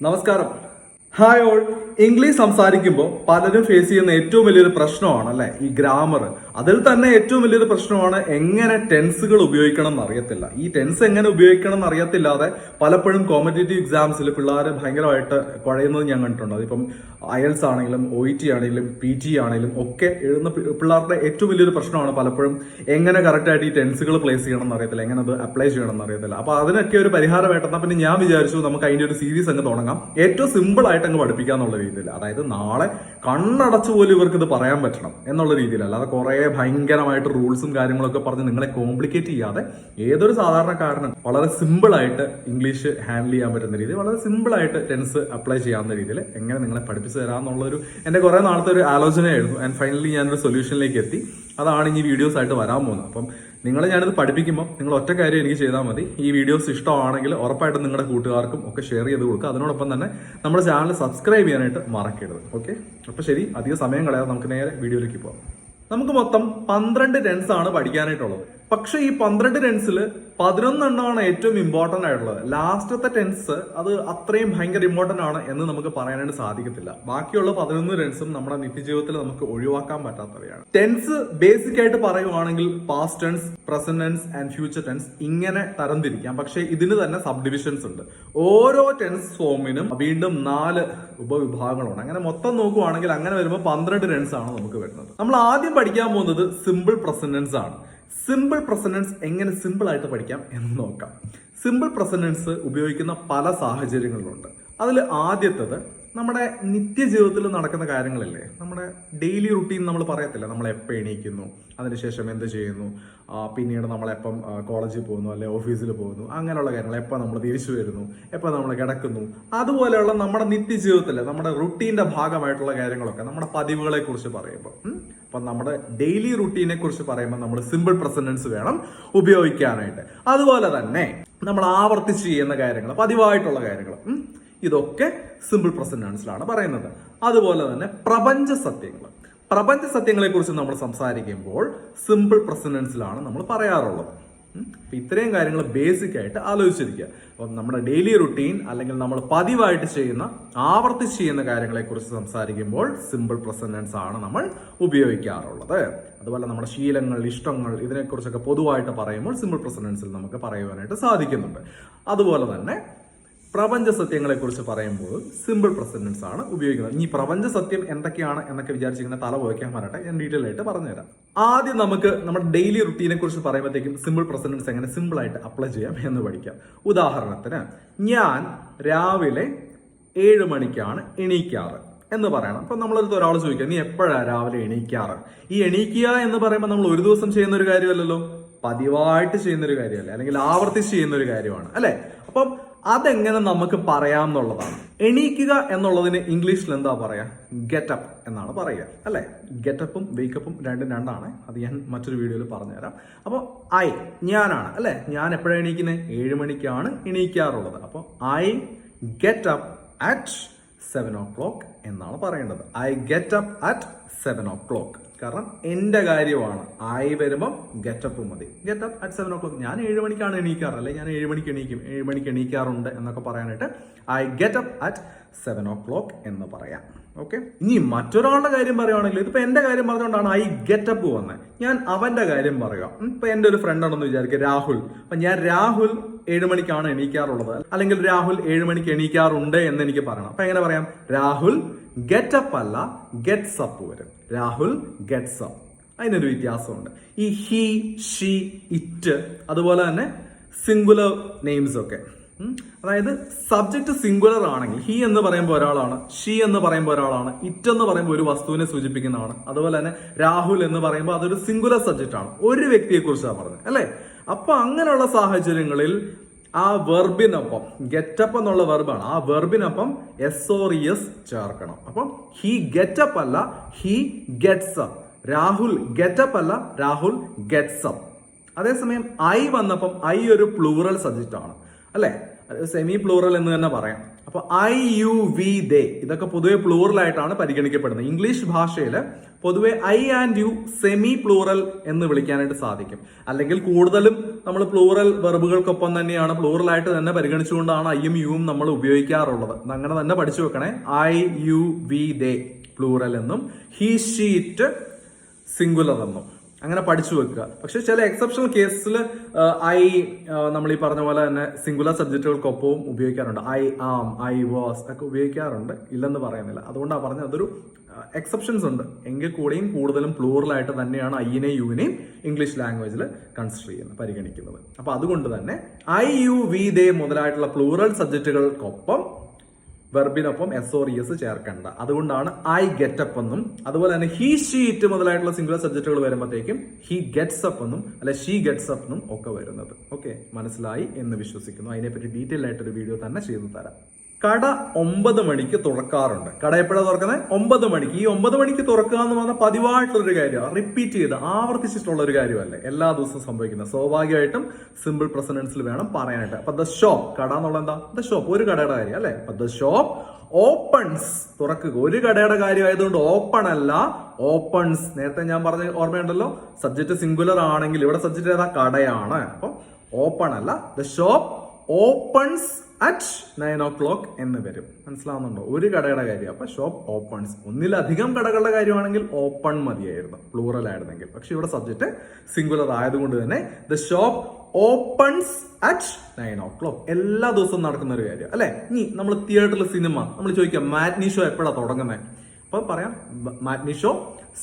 നമസ്കാരം. Hi all. English സംസാരിക്കുമ്പോൾ പലരും ഫേസ് ചെയ്യുന്ന ഏറ്റവും വലിയൊരു പ്രശ്നമാണ് അല്ലെ ഈ ഗ്രാമർ. അതിൽ തന്നെ ഏറ്റവും വലിയൊരു പ്രശ്നമാണ് എങ്ങനെ ടെൻസുകൾ ഉപയോഗിക്കണം എന്ന് അറിയത്തില്ല. ഈ ടെൻസ് എങ്ങനെ ഉപയോഗിക്കണം എന്ന് അറിയത്തില്ലാതെ പലപ്പോഴും കോമ്പറ്റേറ്റീവ് എക്സാംസിൽ പിള്ളേർ ഭയങ്കരമായിട്ട് കുഴയുന്നത് ഞാൻ കണ്ടിട്ടുണ്ട്. അതിപ്പം IELTS ആണെങ്കിലും OET ആണെങ്കിലും PT ആണെങ്കിലും ഒക്കെ എഴുതുന്ന പിള്ളേരുടെ ഏറ്റവും വലിയൊരു പ്രശ്നമാണ് പലപ്പോഴും എങ്ങനെ കറക്റ്റായിട്ട് ഈ ടെൻസുകൾ പ്ലേസ് ചെയ്യണം എന്ന് അറിയത്തില്ല, എങ്ങനെ അത് അപ്ലൈ ചെയ്യണം എന്ന് അറിയത്തില്ല. അപ്പൊ അതിനൊക്കെ ഒരു പരിഹാരമായിട്ടെന്നാൽ പിന്നെ ഞാൻ വിചാരിച്ചു നമുക്ക് അതിന്റെ ഒരു സീരീസ് അങ്ങ് തുടങ്ങാം, ഏറ്റവും സിമ്പിൾ ആയിട്ട് അങ്ങ് പഠിപ്പിക്കാന്നുള്ള രീതിയിൽ. അതായത് നാളെ കണ്ണടച്ചു പോലും ഇവർക്ക് ഇത് പറയാൻ പറ്റണം എന്നുള്ള രീതിയിൽ, അല്ലാതെ കുറെ ഭയങ്കരമായിട്ട് റൂൾസും കാര്യങ്ങളൊക്കെ പറഞ്ഞ് നിങ്ങളെ കോംപ്ലിക്കേറ്റ് ചെയ്യാതെ ഏതൊരു സാധാരണക്കാരനും വളരെ സിമ്പിൾ ആയിട്ട് ഇംഗ്ലീഷ് ഹാൻഡിൽ ചെയ്യാൻ പറ്റുന്ന രീതിയിൽ, വളരെ സിമ്പിൾ ആയിട്ട് ടെൻസ് അപ്ലൈ ചെയ്യാവുന്ന രീതിയിൽ എങ്ങനെ നിങ്ങളെ പഠിപ്പിച്ചു തരാമെന്നുള്ളൊരു എന്റെ കുറെ നാളത്തെ ഒരു ആലോചനയായിരുന്നു. ആൻഡ് ഫൈനലി ഞാനൊരു സൊല്യൂഷനിലേക്ക് എത്തി. അതാണ് ഈ വീഡിയോസ് ആയിട്ട് വരാൻ പോകുന്നത്. അപ്പം നിങ്ങളെ ഞാനിത് പഠിപ്പിക്കുമ്പോൾ നിങ്ങൾ ഒറ്റ കാര്യം എനിക്ക് ചെയ്താൽ മതി. ഈ വീഡിയോസ് ഇഷ്ടമാണെങ്കിൽ ഉറപ്പായിട്ടും നിങ്ങളുടെ കൂട്ടുകാർക്കും ഒക്കെ ഷെയർ ചെയ്ത് കൊടുക്കുക. അതിനോടൊപ്പം തന്നെ നമ്മുടെ ചാനൽ സബ്സ്ക്രൈബ് ചെയ്യാനായിട്ട് മറക്കരുത്. ഓക്കെ, അപ്പൊ ശരി, അധികം സമയം കളയാതെ നമുക്ക് നേരെ വീഡിയോയിലേക്ക് പോകാം. നമുക്ക് മൊത്തം 12 ടെൻസ് ആണ് പഠിക്കാനായിട്ടുള്ളത്. പക്ഷെ ഈ 12 ടെൻസിൽ 11 എണ്ണമാണ് ഏറ്റവും ഇമ്പോർട്ടന്റ് ആയിട്ടുള്ളത്. ലാസ്റ്റത്തെ ടെൻസ് അത് അത്രയും ഭയങ്കര ഇമ്പോർട്ടന്റ് ആണ് എന്ന് നമുക്ക് പറയാനായിട്ട് സാധിക്കത്തില്ല. ബാക്കിയുള്ള 11 ടെൻസും നമ്മുടെ നിത്യജീവിതത്തിൽ നമുക്ക് ഒഴിവാക്കാൻ പറ്റാത്തവയാണ്. ടെൻസ് ബേസിക് ആയിട്ട് പറയുവാണെങ്കിൽ past tense, present tense and future tense ഇങ്ങനെ തരംതിരിക്കാം. പക്ഷെ ഇതിന് തന്നെ സബ് ഡിവിഷൻസ് ഉണ്ട്. ഓരോ ടെൻസ് ഫോമിനും വീണ്ടും 4 ഉപവിഭാഗങ്ങളുണ്ട്. അങ്ങനെ മൊത്തം നോക്കുവാണെങ്കിൽ അങ്ങനെ വരുമ്പോൾ 12 ടെൻസ് ആണ് നമുക്ക് വരുന്നത്. നമ്മൾ ആദ്യം പഠിക്കാൻ പോകുന്നത് സിമ്പിൾ പ്രസന്റ് ടെൻസ് ആണ്. സിമ്പിൾ പ്രസന്റ് ടെൻസ് എങ്ങനെ സിമ്പിൾ ആയിട്ട് പഠിക്കാം എന്ന് നോക്കാം. സിമ്പിൾ പ്രസന്റ് ടെൻസ് ഉപയോഗിക്കുന്ന പല സാഹചര്യങ്ങളിലുണ്ട്. അതിൽ ആദ്യത്തേത് നമ്മുടെ നിത്യജീവിതത്തിൽ നടക്കുന്ന കാര്യങ്ങളില്ലേ, നമ്മുടെ ഡെയിലി റുട്ടീൻ നമ്മൾ പറയത്തില്ല, നമ്മൾ എപ്പോൾ എണീക്കുന്നു, അതിനുശേഷം എന്ത് ചെയ്യുന്നു, പിന്നീട് നമ്മളെപ്പം കോളേജിൽ പോകുന്നു അല്ലെ ഓഫീസിൽ പോകുന്നു, അങ്ങനെയുള്ള കാര്യങ്ങൾ, എപ്പോൾ നമ്മൾ തിരിച്ചു വരുന്നു, എപ്പോൾ നമ്മൾ കിടക്കുന്നു, അതുപോലെയുള്ള നമ്മുടെ നിത്യജീവിതത്തിലെ നമ്മുടെ റുട്ടീന്റെ ഭാഗമായിട്ടുള്ള കാര്യങ്ങളൊക്കെ നമ്മുടെ പതിവുകളെ കുറിച്ച് പറയുമ്പോൾ, അപ്പം നമ്മുടെ ഡെയിലി റുട്ടീനെ കുറിച്ച് പറയുമ്പോൾ നമ്മൾ സിമ്പിൾ പ്രസന്റ് ടെൻസ് വേണം ഉപയോഗിക്കാനായിട്ട്. അതുപോലെ തന്നെ നമ്മൾ ആവർത്തിച്ച് ചെയ്യുന്ന കാര്യങ്ങൾ, പതിവായിട്ടുള്ള കാര്യങ്ങൾ, ഇതൊക്കെ സിമ്പിൾ പ്രസന്റ് ടെൻസിലാണ് പറയുന്നത്. അതുപോലെ തന്നെ പ്രപഞ്ച സത്യങ്ങളെ കുറിച്ച് നമ്മൾ സംസാരിക്കുമ്പോൾ സിമ്പിൾ പ്രസന്റ് ടെൻസിലാണ് നമ്മൾ പറയാറുള്ളത്. അപ്പൊ ഇത്രയും കാര്യങ്ങൾ ബേസിക് ആയിട്ട് ആലോചിച്ചിരിക്കുക. അപ്പം നമ്മുടെ ഡെയിലി റുട്ടീൻ അല്ലെങ്കിൽ നമ്മൾ പതിവായിട്ട് ചെയ്യുന്ന ആവർത്തിച്ച് ചെയ്യുന്ന കാര്യങ്ങളെ കുറിച്ച് സംസാരിക്കുമ്പോൾ സിമ്പിൾ പ്രസന്റ് ടെൻസ് ആണ് നമ്മൾ ഉപയോഗിക്കാറുള്ളത്. അതുപോലെ നമ്മുടെ ശീലങ്ങൾ, ഇഷ്ടങ്ങൾ, ഇതിനെക്കുറിച്ചൊക്കെ പൊതുവായിട്ട് പറയുമ്പോൾ സിമ്പിൾ പ്രസന്റ് ടെൻസിൽ നമുക്ക് പറയുവാനായിട്ട് സാധിക്കുന്നുണ്ട്. അതുപോലെ തന്നെ പ്രപഞ്ച സത്യങ്ങളെ കുറിച്ച് പറയുമ്പോൾ സിമ്പിൾ പ്രസന്റ് ടെൻസ് ആണ് ഉപയോഗിക്കുന്നത്. ഈ പ്രപഞ്ച സത്യം എന്തൊക്കെയാണ് എന്നൊക്കെ വിചാരിച്ചിങ്ങനെ തല പോയിക്കാൻ വരട്ടെ, ഞാൻ ഡീറ്റെയിൽ ആയിട്ട് പറഞ്ഞുതരാം. ആദ്യം നമുക്ക് നമ്മുടെ ഡെയിലി റുട്ടീനെ കുറിച്ച് പറയുമ്പോഴത്തേക്കും സിമ്പിൾ പ്രസന്റ് ടെൻസ് എങ്ങനെ സിമ്പിൾ ആയിട്ട് അപ്ലൈ ചെയ്യാം എന്ന് പഠിക്കാം. ഉദാഹരണത്തിന്, ഞാൻ രാവിലെ 7 മണിക്കാണ് എണീക്കാറ് എന്ന് പറയണം. അപ്പൊ നമ്മളടുത്ത് ഒരാൾ ചോദിക്കുക, നീ എപ്പോഴാണ് രാവിലെ എണീക്കാറ്? ഈ എണീക്കുക എന്ന് പറയുമ്പോൾ നമ്മൾ ഒരു ദിവസം ചെയ്യുന്ന ഒരു കാര്യമല്ലല്ലോ, പതിവായിട്ട് ചെയ്യുന്ന ഒരു കാര്യമല്ലേ, അല്ലെങ്കിൽ ആവർത്തിച്ച് ചെയ്യുന്ന ഒരു കാര്യമാണ് അല്ലെ. അപ്പം അതെങ്ങനെ നമുക്ക് പറയാം എന്നുള്ളതാണ്. എണീക്കുക എന്നുള്ളതിന് ഇംഗ്ലീഷിൽ എന്താ പറയാ? ഗെറ്റപ്പ് എന്നാണ് പറയുക അല്ലെ. ഗെറ്റപ്പും വേക്കപ്പും രണ്ടാണ്. അത് ഞാൻ മറ്റൊരു വീഡിയോയിൽ പറഞ്ഞുതരാം. അപ്പോൾ ഞാനാണ് അല്ലെ, ഞാൻ എപ്പോഴാണ് എണീക്കുന്നത്? 7 മണിക്കാണ് എണീക്കാറുള്ളത്. അപ്പോൾ I get up at 7 o'clock എന്നാണ് പറയേണ്ടത്. I get up at 7 o'clock. കാരണം എന്റെ കാര്യമാണ്. വരുമ്പം ഗെറ്റപ്പ് മതി. Getup at 7 o'clock. ഞാൻ 7 മണിക്കാണ് എണീക്കാറ്, അല്ലെ ഞാൻ 7 മണിക്ക് എണീക്കും, 7 മണിക്ക് എണീക്കാറുണ്ട് എന്നൊക്കെ പറയാനായിട്ട് I get up at 7 o'clock എന്ന് പറയാം. ഓക്കെ, ഇനി മറ്റൊരാളുടെ കാര്യം പറയുകയാണെങ്കിൽ, ഇതിപ്പോ എന്റെ കാര്യം പറഞ്ഞുകൊണ്ടാണ് ഐ ഗെറ്റ് അപ്പ് വന്നത്. ഞാൻ അവന്റെ കാര്യം പറയാം. ഇപ്പൊ എന്റെ ഒരു ഫ്രണ്ട് ആണെന്ന് വിചാരിക്കുക, രാഹുൽ. അപ്പൊ ഞാൻ രാഹുൽ 7 മണിക്കാണ് എണീക്കാറുള്ളത്, അല്ലെങ്കിൽ രാഹുൽ 7 മണിക്ക് എണീക്കാറുണ്ട് എന്ന് എനിക്ക് പറയണം. അപ്പൊ എങ്ങനെ പറയാം? രാഹുൽ ഗെറ്റ് അപ്പ് അല്ല ഗെറ്റ്സ് അപ്പ് വരും. Rahul gets up. അതിനൊരു വ്യത്യാസമുണ്ട്. ഈ ഹി, ഷീ, ഇറ്റ്, അതുപോലെ തന്നെ സിംഗുലർ നെയിംസ് ഒക്കെ, അതായത് സബ്ജക്ട് സിംഗുലർ ആണെങ്കിൽ ഹി എന്ന് പറയുമ്പോൾ ഒരാളാണ്, ഷീ എന്ന് പറയുമ്പോൾ ഒരാളാണ്, ഇറ്റ് എന്ന് പറയുമ്പോൾ ഒരു വസ്തുവിനെ സൂചിപ്പിക്കുന്നതാണ്. അതുപോലെ തന്നെ രാഹുൽ എന്ന് പറയുമ്പോൾ അതൊരു സിംഗുലർ സബ്ജക്റ്റ് ആണ്, ഒരു വ്യക്തിയെ കുറിച്ചാണ് പറഞ്ഞത് അല്ലെ. അപ്പൊ അങ്ങനെയുള്ള സാഹചര്യങ്ങളിൽ ആ വെർബിനൊപ്പം, ഗെറ്റപ്പ് എന്നുള്ള വെർബാണ്, ആ വെർബിനൊപ്പം SORES ചേർക്കണം. അപ്പം ഹി ഗെറ്റപ്പ് അല്ല he gets up. Rahul getup അല്ല രാഹുൽ ഗെറ്റ്സ് അപ്പ്. അതേസമയം ഐ വന്നപ്പം ഐ ഒരു പ്ലൂറൽ സബ്ജക്റ്റ് ആണ് അല്ലെ. സെമി പ്ലൂറൽ എന്ന് തന്നെ പറയാം. അപ്പൊ ഐ യു വി ദേ ഇതൊക്കെ പൊതുവെ പ്ലൂറൽ ആയിട്ടാണ് പരിഗണിക്കപ്പെടുന്നത്. ഇംഗ്ലീഷ് ഭാഷയിൽ പൊതുവെ I and you semi plural എന്ന് വിളിക്കാനായിട്ട് സാധിക്കും. അല്ലെങ്കിൽ കൂടുതലും നമ്മൾ പ്ലൂറൽ വെർബുകൾക്കൊപ്പം തന്നെയാണ്, പ്ലൂറൽ ആയിട്ട് തന്നെ പരിഗണിച്ചുകൊണ്ടാണ് ഐയും യുവും നമ്മൾ ഉപയോഗിക്കാറുള്ളത്. അങ്ങനെ തന്നെ പഠിച്ചു വെക്കണേ. I you we they plural എന്നും ഹി ഷീ ഇറ്റ് സിംഗുലർ എന്നും അങ്ങനെ പഠിച്ചു വെക്കുക. പക്ഷെ ചില എക്സെപ്ഷണൽ കേസിൽ നമ്മൾ ഈ പറഞ്ഞ പോലെ തന്നെ സിംഗുലർ സബ്ജക്റ്റുകൾക്കൊപ്പവും ഉപയോഗിക്കാറുണ്ട്. ഐ ആം, ഐ വാസ് ഒക്കെ ഉപയോഗിക്കാറുണ്ട്, ഇല്ലെന്ന് പറയുന്നില്ല. അതുകൊണ്ടാണ് പറഞ്ഞത് അതൊരു എക്സെപ്ഷൻസ് ഉണ്ട്. എങ്കിൽ കൂടെയും കൂടുതലും പ്ലൂറലായിട്ട് തന്നെയാണ് ഐനെയും യുവിനെയും ഇംഗ്ലീഷ് ലാംഗ്വേജിൽ കൺസിഡർ ചെയ്യുന്നത്, പരിഗണിക്കുന്നത്. അപ്പൊ അതുകൊണ്ട് തന്നെ ഐ യു വി ദേ മുതലായിട്ടുള്ള പ്ലൂറൽ സബ്ജക്റ്റുകൾക്കൊപ്പം വെർബിനൊപ്പം എസ് ഓർ ഇ എസ് ചേർക്കേണ്ട. അതുകൊണ്ടാണ് ഐ ഗെറ്റ് അപ്പ് എന്നും, അതുപോലെ തന്നെ ഹി ഷീ ഇറ്റ് മുതലായിട്ടുള്ള സിംഗുലർ സബ്ജക്റ്റുകൾ വരുമ്പോഴത്തേക്കും ഹി ഗെറ്റ്സ് അപ്പ് എന്നും അല്ലെ ഷീ ഗെറ്റ്സ് അപ്പ് എന്നും ഒക്കെ വരുന്നത്. ഓക്കെ, മനസ്സിലായി എന്ന് വിശ്വസിക്കുന്നു. അതിനെപ്പറ്റി ഡീറ്റെയിൽ ആയിട്ടൊരു വീഡിയോ തന്നെ ചെയ്തു തരാം. കട 9 മണിക്ക് തുറക്കാറുണ്ട്. കട എപ്പോഴാണ് തുറക്കുന്നത്? 9 മണിക്ക്. ഈ 9 മണിക്ക് തുറക്കുക എന്ന് പറഞ്ഞാൽ പതിവായിട്ടുള്ളൊരു കാര്യമാണ്, റിപ്പീറ്റ് ചെയ്ത് ആവർത്തിച്ചിട്ടുള്ള ഒരു കാര്യമല്ലേ, എല്ലാ ദിവസവും സംഭവിക്കുന്നത്. സ്വാഭാവികമായിട്ടും സിമ്പിൾ പ്രസന്റൻസിൽ വേണം പറയാനായിട്ട്. അപ്പൊ ദ ഷോപ്പ്, കട എന്നുള്ള എന്താ? ദ ഷോപ്പ്, ഒരു കടയുടെ കാര്യം അല്ലെ. അപ്പൊ ദ ഷോപ്പ് ഓപ്പൺസ്, തുറക്കുക. ഒരു കടയുടെ കാര്യം ആയതുകൊണ്ട് ഓപ്പൺ അല്ല, ഓപ്പൺസ്. നേരത്തെ ഞാൻ പറഞ്ഞ ഓർമ്മയുണ്ടല്ലോ, സബ്ജക്ട് സിംഗുലർ ആണെങ്കിൽ ഇവിടെ സബ്ജക്ട് ഏതാ? കടയാണ്. അപ്പൊ ഓപ്പൺ അല്ല, the shop opens at 9 o'clock എന്ന് വരും. മനസ്സിലാവുന്നുണ്ടോ? ഒരു കടയുടെ കാര്യം. അപ്പൊ ഷോപ്പ് ഓപ്പൺസ്. ഒന്നിലധികം കടകളുടെ കാര്യമാണെങ്കിൽ ഓപ്പൺ മതിയായിരുന്നു, പ്ലൂറൽ ആയിരുന്നെങ്കിൽ. പക്ഷെ ഇവിടെ സബ്ജക്ട് സിംഗുലർ ആയതുകൊണ്ട് തന്നെ the shop opens at 9 o'clock. എല്ലാ ദിവസവും നടക്കുന്ന ഒരു കാര്യം അല്ലെ. ഇനി നമ്മൾ തിയേറ്ററിൽ സിനിമ നമ്മൾ ചോദിക്കാം മാറ്റ്നി ഷോ എപ്പോഴാണ് തുടങ്ങുന്നത്? അപ്പൊ പറയാം matinee show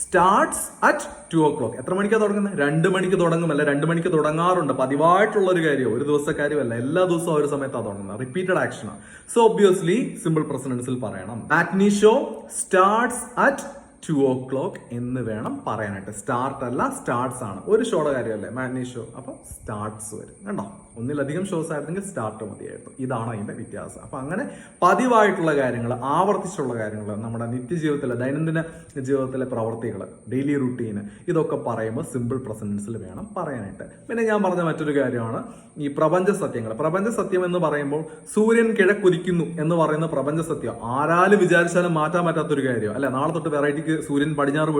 starts at 2 o'clock. എത്ര മണിക്കാണ് തുടങ്ങുന്നത്? 2 മണിക്ക് തുടങ്ങും, അല്ലെ 2 മണിക്ക് തുടങ്ങാറുണ്ട്. പതിവായിട്ടുള്ള ഒരു കാര്യം, ഒരു ദിവസത്തെ കാര്യമല്ല, എല്ലാ ദിവസവും ഒരു സമയത്താണ് തുടങ്ങുന്നത്. റിപ്പീറ്റഡ് ആക്ഷനാണ്. സോ ഒബ്വിയസ്ലി സിമ്പിൾ പ്രസന്റൻസിൽ പറയണം matinee show starts at 2 o'clock എന്ന് വേണം പറയാനായിട്ട്. സ്റ്റാർട്ട് അല്ല, സ്റ്റാർട്ട്സ് ആണ്. ഒരു ഷോയുടെ കാര്യമല്ലേ മാറ്റ്നി ഷോ, അപ്പൊ സ്റ്റാർട്ട്സ് വരും. കണ്ടോ? ഒന്നിലധികം ഷോസ് ആയിരുന്നെങ്കിൽ സ്റ്റാർട്ട് മതിയായിരുന്നു. ഇതാണ് അതിന്റെ വ്യത്യാസം. അപ്പൊ അങ്ങനെ പതിവായിട്ടുള്ള കാര്യങ്ങൾ, ആവർത്തിച്ചുള്ള കാര്യങ്ങൾ, നമ്മുടെ നിത്യജീവിതത്തിലെ ദൈനംദിന ജീവിതത്തിലെ പ്രവർത്തികൾ, ഡെയിലി റുട്ടീന്, ഇതൊക്കെ പറയുമ്പോൾ സിമ്പിൾ പ്രസന്റൻസിൽ വേണം പറയാനായിട്ട്. പിന്നെ ഞാൻ പറഞ്ഞ മറ്റൊരു കാര്യമാണ് ഈ പ്രപഞ്ച സത്യങ്ങൾ. പ്രപഞ്ച സത്യം എന്ന് പറയുമ്പോൾ സൂര്യൻ കിഴക്കുദിക്കുന്നു എന്ന് പറയുന്ന പ്രപഞ്ച സത്യം ആരാലും വിചാരിച്ചാലും മാറ്റാൻ പറ്റാത്തൊരു കാര്യം അല്ലെ. നാളെ തൊട്ട് വെറൈറ്റിക്ക് സൂര്യൻ പടിഞ്ഞാറ്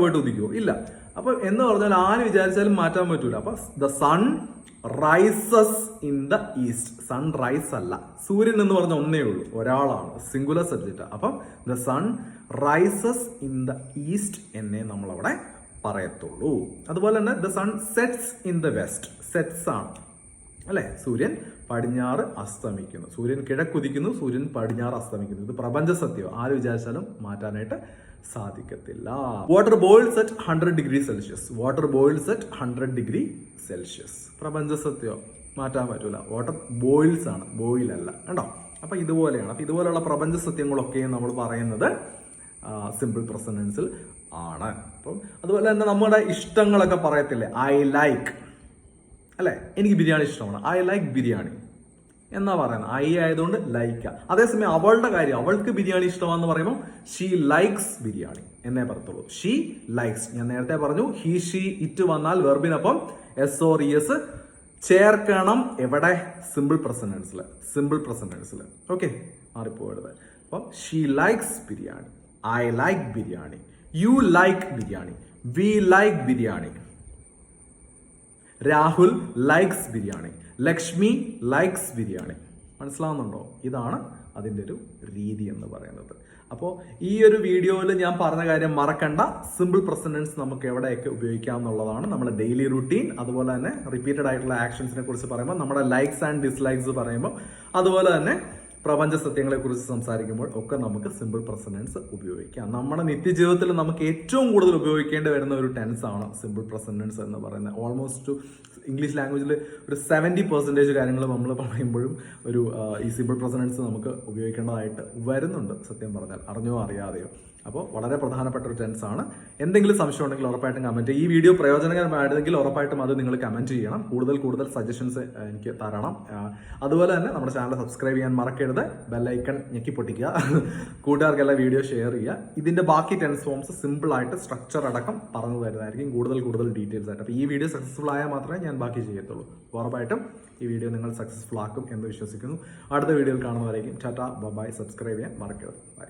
പോയിട്ട് ഉദിക്കുമോ? ഇല്ല. അപ്പൊ എന്ന് പറഞ്ഞാൽ ആര് വിചാരിച്ചാലും മാറ്റാൻ പറ്റൂല. അപ്പൊ the sun rises in the east. Sun rise അല്ല, സൂര്യൻ എന്ന് പറഞ്ഞ ഒന്നേ ഉള്ളൂ, ഒരാളാണ്, സിംഗുലർ സബ്ജക്റ്റ്. അപ്പം the sun rises in the east എന്നേ നമ്മളവിടെ പറയത്തുള്ളൂ. അതുപോലെ തന്നെ the sun sets in the west. Sets ആണ് അല്ലെ, സൂര്യൻ പടിഞ്ഞാറ് അസ്തമിക്കുന്നു. സൂര്യൻ കിഴക്കുദിക്കുന്നു, സൂര്യൻ പടിഞ്ഞാറ് അസ്തമിക്കുന്നു. ഇത് പ്രപഞ്ച സത്യം, ആര് വിചാരിച്ചാലും മാറ്റാനായിട്ട് സാധിക്കത്തില്ല. Water boils at 100 degrees Celsius. Water boils at 100 degrees Celsius. പ്രപഞ്ച സത്യം, മാറ്റാൻ പറ്റൂല. വാട്ടർ ബോയിൽസ് ആണ്, ബോയിൽ അല്ല. കണ്ടോ? അപ്പൊ ഇതുപോലെയാണ്. അപ്പൊ ഇതുപോലെയുള്ള പ്രപഞ്ച സത്യങ്ങളൊക്കെ നമ്മൾ പറയുന്നത് സിമ്പിൾ പ്രസന്റൻസിൽ ആണ്. അപ്പം അതുപോലെ തന്നെ നമ്മുടെ ഇഷ്ടങ്ങളൊക്കെ പറയത്തില്ലേ, ഐ ലൈക്ക് അല്ലെ, എനിക്ക് ബിരിയാണി ഇഷ്ടമാണ്, ഐ ലൈക്ക് ബിരിയാണി എന്നാ പറയുന്നത്. ഐ ആയതുകൊണ്ട് ലൈക്ക. അതേസമയം അവളുടെ കാര്യം, അവൾക്ക് ബിരിയാണി ഇഷ്ടമാണെന്ന് പറയുമ്പോൾ ഷീ ലൈക്സ് ബിരിയാണി എന്നേ പറയത്തുള്ളൂ. She likes. ഞാൻ നേരത്തെ പറഞ്ഞു ഹി ഷീ ഇറ്റ് വന്നാൽ വെർബിനൊപ്പം എസ് ഓർ ഇ എസ് ചേർക്കണം. എവിടെ? സിമ്പിൾ പ്രസന്റൻസിൽ. സിമ്പിൾ പ്രസന്റൻസിൽ. ഓക്കെ, മാറിപ്പോകരുത്. അപ്പം she likes biryani, I like biryani, you like biryani, we like biryani, Rahul likes biryani, Lakshmi likes biryani. മനസ്സിലാവുന്നുണ്ടോ? ഇതാണ് അതിൻ്റെ ഒരു രീതി എന്ന് പറയുന്നത്. അപ്പോൾ ഈ ഒരു വീഡിയോയിൽ ഞാൻ പറഞ്ഞ കാര്യം മറക്കണ്ട. സിമ്പിൾ പ്രസന്റൻസ് നമുക്ക് എവിടെയൊക്കെ ഉപയോഗിക്കാം എന്നുള്ളതാണ്. നമ്മുടെ ഡെയിലി റുട്ടീൻ, അതുപോലെ തന്നെ റിപ്പീറ്റഡ് ആയിട്ടുള്ള ആക്ഷൻസിനെ കുറിച്ച് പറയുമ്പോൾ, നമ്മുടെ ലൈക്സ് ആൻഡ് ഡിസ്ലൈക്സ് പറയുമ്പോൾ, അതുപോലെ തന്നെ പ്രപഞ്ച സത്യങ്ങളെ കുറിച്ച് സംസാരിക്കുമ്പോൾ ഒക്കെ നമുക്ക് സിമ്പിൾ പ്രസന്റൻസ് ഉപയോഗിക്കാം. നമ്മുടെ നിത്യജീവിതത്തിൽ നമുക്ക് ഏറ്റവും കൂടുതൽ ഉപയോഗിക്കേണ്ടി വരുന്ന ഒരു ടെൻസ് ആണ് സിമ്പിൾ പ്രസന്റൻസ് എന്ന് പറയുന്നത്. ഓൾമോസ്റ്റ് ഇംഗ്ലീഷ് ലാംഗ്വേജിൽ ഒരു 70% കാര്യങ്ങൾ നമ്മൾ പറയുമ്പോഴും ഈ സിമ്പിൾ പ്രസന്റൻസ് നമുക്ക് ഉപയോഗിക്കേണ്ടതായിട്ട് വരുന്നുണ്ട്, സത്യം പറഞ്ഞാൽ, അറിഞ്ഞോ അറിയാതെയോ. അപ്പോൾ വളരെ പ്രധാനപ്പെട്ട ഒരു ടെൻസ് ആണ്. എന്തെങ്കിലും സംശയം ഉണ്ടെങ്കിൽ ഉറപ്പായിട്ടും കമന്റ് ഈ വീഡിയോ പ്രയോജനകരമായിരുന്നെങ്കിൽ ഉറപ്പായിട്ടും അത് നിങ്ങൾ കമന്റ് ചെയ്യണം. കൂടുതൽ സജഷൻസ് എനിക്ക് തരണം. അതുപോലെ തന്നെ നമ്മുടെ ചാനൽ സബ്സ്ക്രൈബ് ചെയ്യാൻ മറക്കരുത്. ബെല്ലൈക്കൺ ഞെക്കി പൊട്ടിക്കുക. കൂട്ടുകാർക്കെല്ലാം വീഡിയോ ഷെയർ ചെയ്യുക. ഇതിന്റെ ബാക്കി ടെൻസ് ഫോംസ് സിമ്പിൾ ആയിട്ട് സ്ട്രക്ചർ അടക്കം പറഞ്ഞു തരുന്നതായിരിക്കും കൂടുതൽ ഡീറ്റെയിൽസ് ആയിട്ട്. അപ്പോൾ ഈ വീഡിയോ സക്സസ്ഫുൾ ആയാൽ മാത്രമേ ഞാൻ ബാക്കി ചെയ്യത്തുള്ളൂ. ഉറപ്പായിട്ടും ഈ വീഡിയോ നിങ്ങൾ സക്സസ്ഫുൾ ആക്കും എന്ന് വിശ്വസിക്കുന്നു. അടുത്ത വീഡിയോയിൽ കാണുന്നവരേക്കും ടാറ്റ ബൈ. സബ്സ്ക്രൈബ് ചെയ്യാൻ മറക്കരുത്. ബൈ.